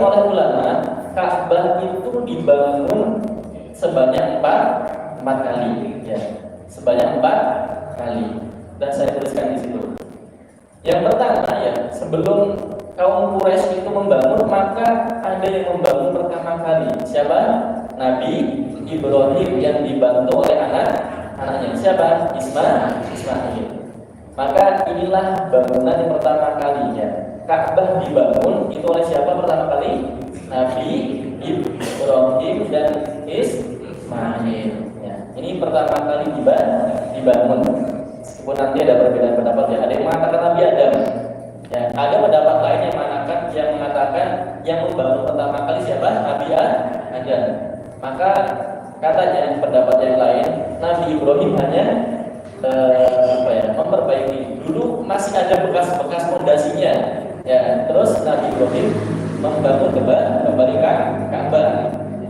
oleh ulama, Ka'bah itu dibangun sebanyak empat kali, ya, sebanyak 4 kali. Dan saya tuliskan di situ. Yang pertama, ya, sebelum kaum Quraisy itu membangun, maka ada yang membangun pertama kali. Siapa? Nabi Ibrahim yang dibantu oleh anaknya. Siapa? Ismail. Maka inilah bangunan yang pertama kalinya. Ka'bah dibangun itu oleh siapa pertama kali? Nabi Ibrahim dan Ismail. Ya, ini pertama kali dibangun. Meskipun nanti ada perbedaan pendapat, ya. Ada yang mengatakan Nabi Adam. Ya, ada pendapat lain yang mengatakan yang membangun pertama kali siapa? Nabi Adam. Maka katanya pendapat yang lain, Nabi Ibrahim hanya memperbaiki. Dulu masih ada bekas-bekas fondasinya. Ya, terus Nabi Ibrahim membangun kembali Ka'bah.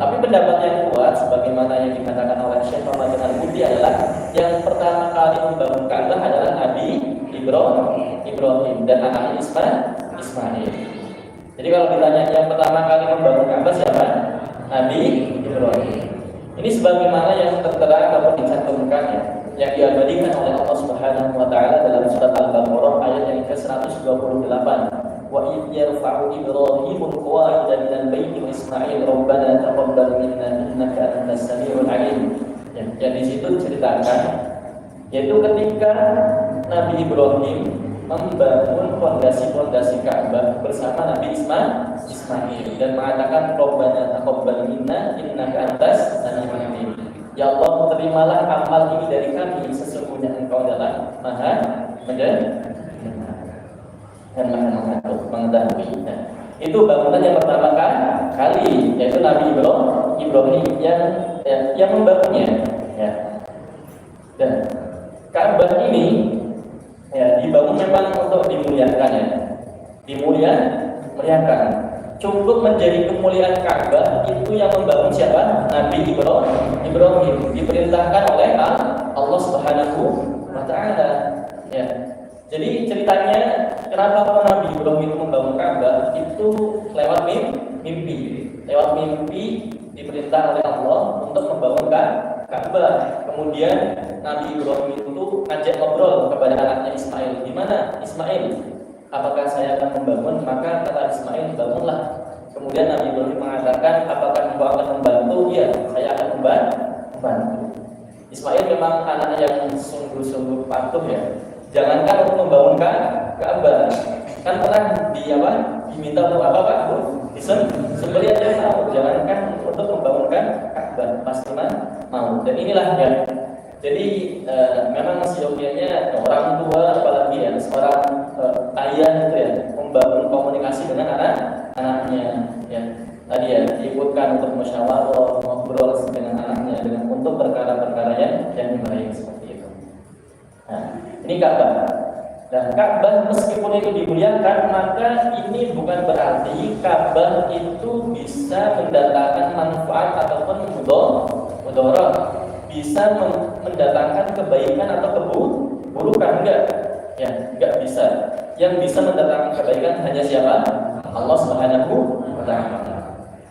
Tapi pendapat yang kuat, sebagaimana yang dikatakan oleh Syekh Muhammad Al-Budi adalah yang pertama kali membangun Ka'bah adalah Nabi Ibrahim dan anaknya Ismail. Jadi kalau ditanya yang pertama kali membangun Ka'bah siapa? Nabi Ibrahim. Ini sebagaimana yang tertera atau dicantumkan, ya, yang diabadikan oleh Allah Subhanahu wa taala dalam surat Al-Baqarah ayat yang ke-128. Wa idh yarfa'u Ibrahimu al-qawa'ida minal baiti wa Ismail rabbana taqabbal minna innaka antas samiul 'alim. Yang di situ diceritakan yaitu ketika Nabi Ibrahim membangun fondasi Ka'bah bersama Nabi Ismail dan mengatakan rabbana taqabbal minna innaka antas samiul 'alim. Ya Allah, terimalah amal ini dari kami, sesungguhnya Engkau adalah Maha mendengar dan Maha mengetahui. Nah, itu bangunan yang pertama kali, yaitu Nabi Ibrahim yang membangunnya. Ya. Dan Ka'bah ini, ya, dibangun memang untuk dimuliakan, ya. Dimuliakan. Cukup menjadi kemuliaan Ka'bah itu yang membangun siapa? Nabi Ibrahim. Diperintahkan oleh Allah Subhanahu wa taala. Ya. Jadi ceritanya kenapa Nabi Ibrahim itu membangun Ka'bah itu lewat mimpi. Lewat mimpi diperintah oleh Allah untuk membangun Ka'bah. Kemudian Nabi Ibrahim itu ngajak ngobrol kepada anaknya Ismail. Di mana Ismail? Apakah saya akan membangun? Maka kata Ismail, bangunlah. Kemudian Nabi Ibrahim mengatakan, apakah engkau akan membantu? Ya, saya akan membantu. Ismail memang anak yang sungguh-sungguh patuh, ya. Jangankan untuk membangun Ka'bah, kan pernah diminta untuk apa Pak? Sembelih aja mau. Jangankan untuk membangunkan Ka'bah, pasti mau. Dan inilah ya. Jadi memang seyogianya orang tua, apalagi ya seorang ayah itu ya, membangun komunikasi dengan anaknya. Ya, tadi ya diikutkan untuk musyawarah, ngobrol dengan anaknya dengan untuk perkara-perkara yang baik seperti itu. Nah, ini Ka'bah. Dan Ka'bah meskipun itu dimuliakan, maka ini bukan berarti Ka'bah itu bisa mendatangkan manfaat ataupun mudarat, bisa mendatangkan kebaikan atau keburukan, enggak bisa. Yang bisa mendatangkan kebaikan hanya siapa? Allah Subhanahu wa taala.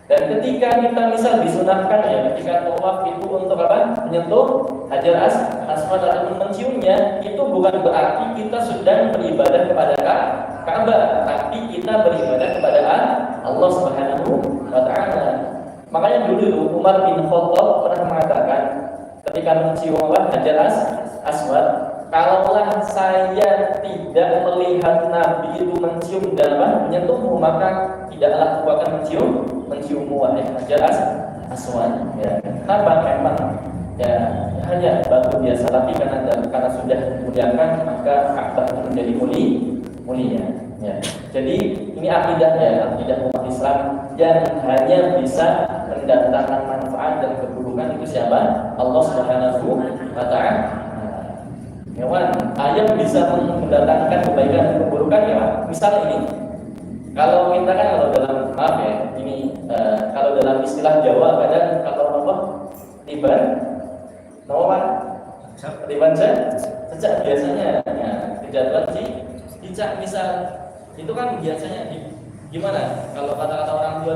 Dan ketika kita misal disunahkan, ya, ketika tawaf itu untuk apa? Menyentuh Hajar Aswad atau menciumnya, itu bukan berarti kita sedang beribadah kepada Ka'bah, tapi kita beribadah kepada Allah Subhanahu wa taala. Makanya dulu Umar bin Khattab pernah mengatakan ketika mencium Hajar Aswad, kalaulah saya tidak melihat Nabi itu mencium dan menyentuhmu, maka tidaklah aku akan menciummu wahai Hajar Aswad. Ya, kenapa? Memang ya hanya batu biasa, tapi karena sudah dimuliakan, maka Ka'bah itu menjadi mulia. Ya. Jadi ini akidah umat Islam yang hanya bisa mendatangkan manfaat dan keburukan itu siapa? Allah Subhanahu wa taala. Hewan, ayam bisa mendatangkan kebaikan dan keburukan, ya. Misal ini, kalau kita kan kalau dalam istilah Jawa kadang kalau tiban sejak biasanya ya, kejadian cicak misal itu kan biasanya Gimana kalau kata-kata orang tua